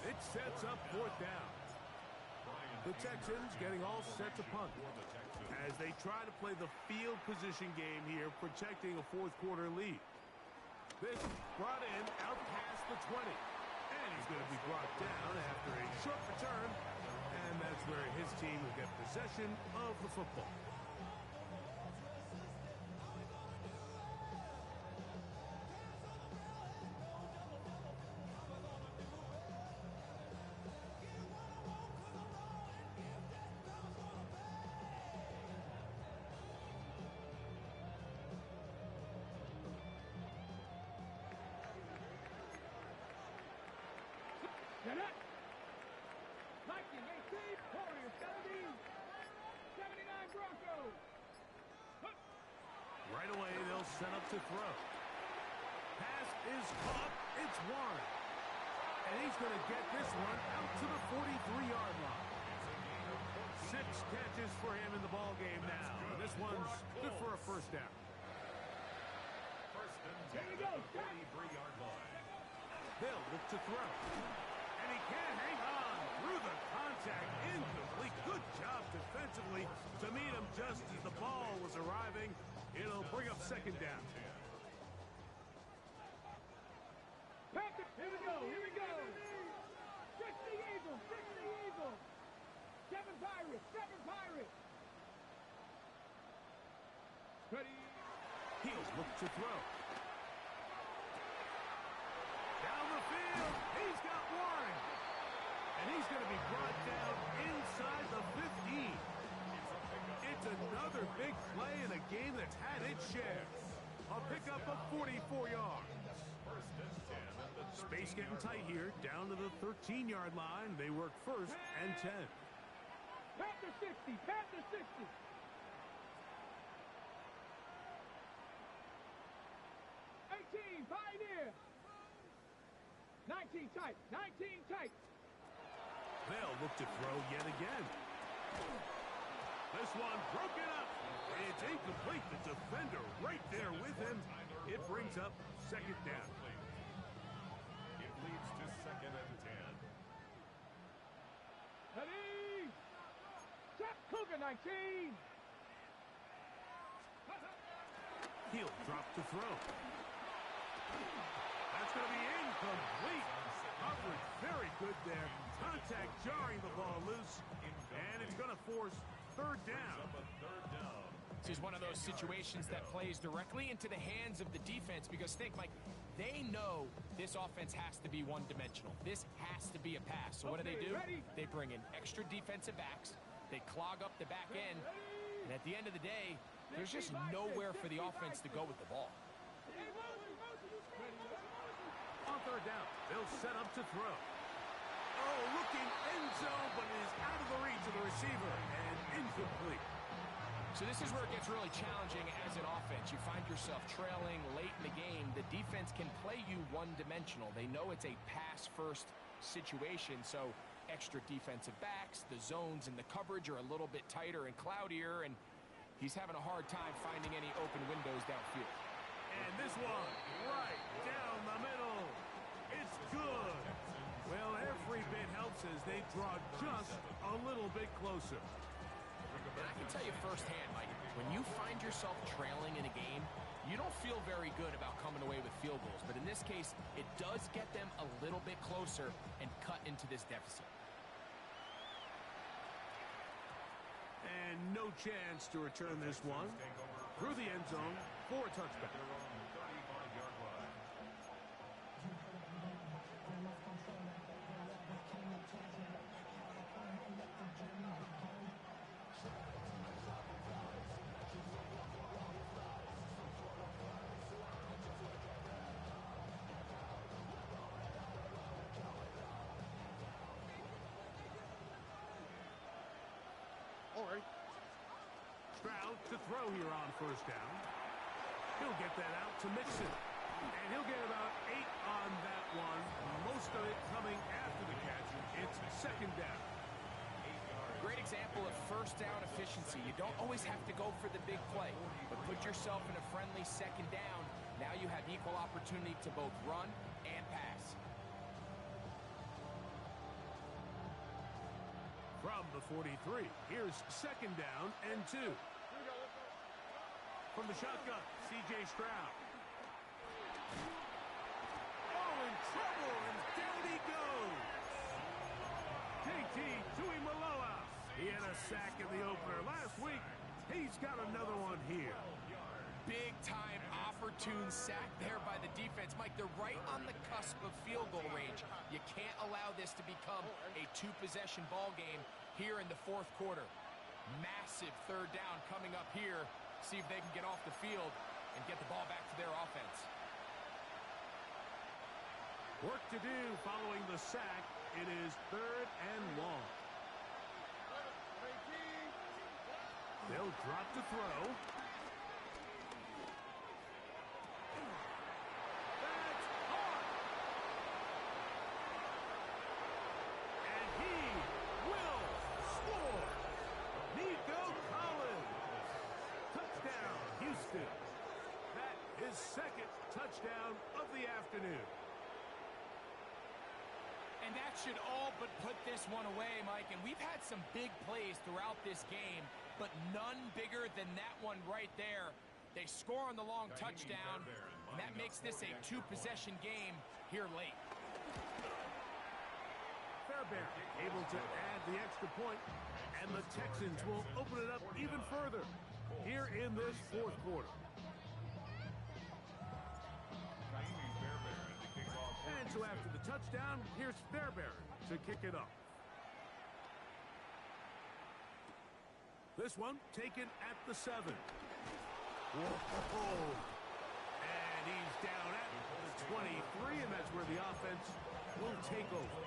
It sets up fourth down. The Texans getting all set to punt as they try to play the field position game here, protecting a fourth quarter lead. This brought in out past the 20. And he's going to be brought down after a short return. And that's where his team will get possession of the football. Get it! 1918, Warriors 70, 79 Broncos. Right away, they'll set up to throw. Pass is caught. It's Warren. And he's going to get this one out to the 43-yard line. 6 catches for him in the ball game now. And this one's good for a first down. First and 10 at the 43-yard line. They'll look to throw. And he can't hang on through the contact. Incomplete. Good job defensively to meet him just as the ball was arriving. It'll bring up second down. Here we go, here we go. 60 Eagles, 60 Eagles. 7 Pirates, 7 Pirates. Ready. He'll look to throw. Down the field, he's got Warren. And he's going to be brought down inside the 15. It's another big play in a game that's had its share. A pickup of 44 yards. First and 10 at the Space getting tight here, down to the 13-yard line. They work first and 10. Panther 60, Panther 60. 18, Pioneer. 19 tight, 19 tight. They'll look to throw yet again. This one broken up. It's incomplete. The defender right there with him. It brings up second down. It leads to second and 10. Ready. Jack Cougar 19. He'll drop to throw. That's going to be incomplete. Coverage very good there. Contact jarring the ball loose. And it's going to force third down. This is one of those situations that plays directly into the hands of the defense because think, Mike, they know this offense has to be one-dimensional. This has to be a pass. So what do? They bring in extra defensive backs. They clog up the back end. And at the end of the day, there's just nowhere for the offense to go with the ball. On third down, they'll set up to throw. Oh, looking end zone, but it is out of the reach of the receiver and incomplete. So this is where it gets really challenging as an offense. You find yourself trailing late in the game. The defense can play you one-dimensional. They know it's a pass-first situation, so extra defensive backs, the zones and the coverage are a little bit tighter and cloudier, and he's having a hard time finding any open windows downfield. And this one right down the middle. It's good. Well, every bit helps as they draw just a little bit closer. And I can tell you firsthand, Mike, when you find yourself trailing in a game, you don't feel very good about coming away with field goals. But in this case, it does get them a little bit closer and cut into this deficit. And no chance to return this one through the end zone for a touchback. All right. Stroud to throw here on first down. He'll get that out to Mixon. And he'll get about 8 on that one, most of it coming after the catch. It's second down. Great example of first down efficiency. You don't always have to go for the big play, but put yourself in a friendly second down. Now you have equal opportunity to both run and pass. From the 43, here's second down and 2. From the shotgun, C.J. Stroud. Oh, in trouble, and down he goes. JT Tuimoloau. He had a sack in the opener last week. He's got another one here. Big-time, opportune sack there by the defense. Mike, they're right on the cusp of field goal range. You can't allow this to become a two-possession ball game here in the fourth quarter. Massive third down coming up here. See if they can get off the field and get the ball back to their offense. Work to do following the sack. It is third and long. They'll drop to throw. That's hard. And he will score. Nico Collins. Touchdown, Houston. That is second touchdown of the afternoon. And that should all but put this one away, Mike. And we've had some big plays throughout this game, but none bigger than that one right there. They score on the long touchdown, and that makes this a two-possession game here late. Fairbairn able to add the extra point, and the Texans will open it up even further here in this fourth quarter. And so after the touchdown, here's Fairbairn to kick it off. This one taken at the 7. Whoa. And he's down at the 23, and that's where the offense will take over.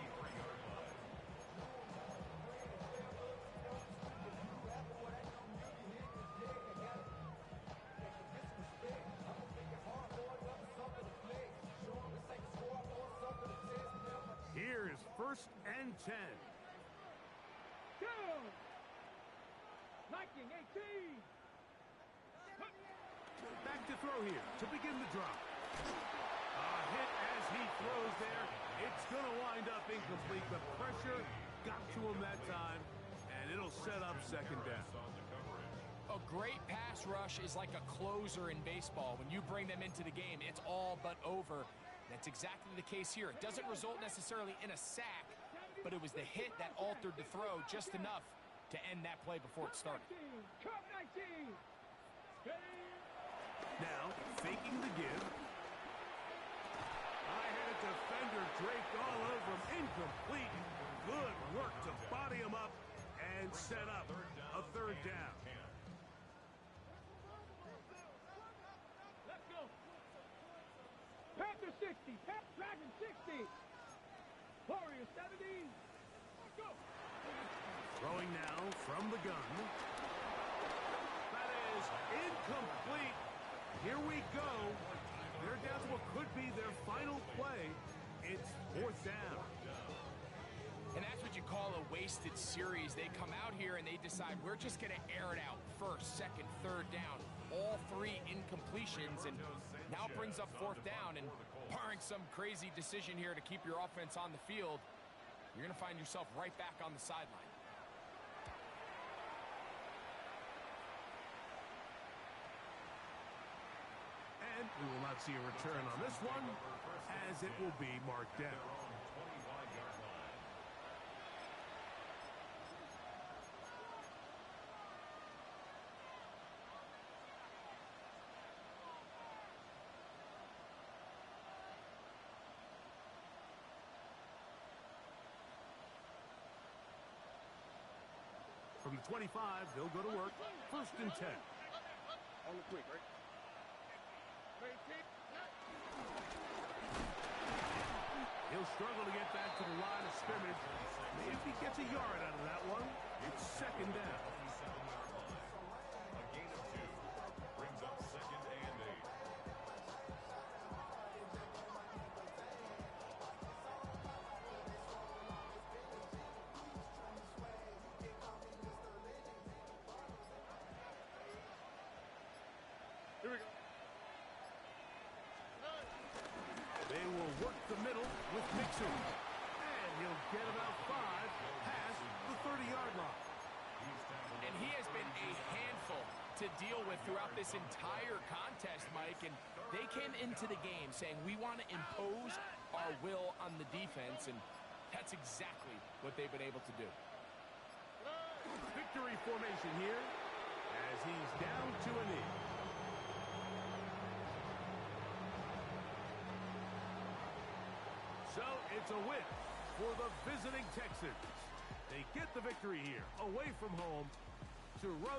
Here's first and 10. Go! Liking 18. Back to throw here to begin the drop. A hit as he throws there. It's going to wind up incomplete. The pressure got to him that time, and it'll set up second down. A great pass rush is like a closer in baseball. When you bring them into the game, it's all but over. That's exactly the case here. It doesn't result necessarily in a sack, but it was the hit that altered the throw just enough to end that play before it started. Cup 19. Now, faking the give. I-headed defender draped all over him. Incomplete. Good work to body him up and set up a third down. Let's go. Panther 60. Dragon 60. Warrior 70. Let's go. Throwing now from the gun. That is incomplete. Here we go. They're down to what could be their final play. It's fourth down. And that's what you call a wasted series. They come out here and they decide we're just going to air it out. First, second, third down. All three incompletions, and now it brings up fourth down. And barring some crazy decision here to keep your offense on the field, you're going to find yourself right back on the sideline. And we will not see a return on this one, as it will be marked down. From the 25, they'll go to work. First and 10. On the quick, right? He'll struggle to get back to the line of scrimmage. Maybe if he gets a yard out of that one, it's second down. A gain of 2 brings up second and 8. work the middle with Mixon. And he'll get about 5 past the 30-yard line. And he has been a handful to deal with throughout this entire contest, Mike. And they came into the game saying, we want to impose our will on the defense. And that's exactly what they've been able to do. Victory formation here as he's down to a knee. So it's a win for the visiting Texans. They get the victory here away from home to run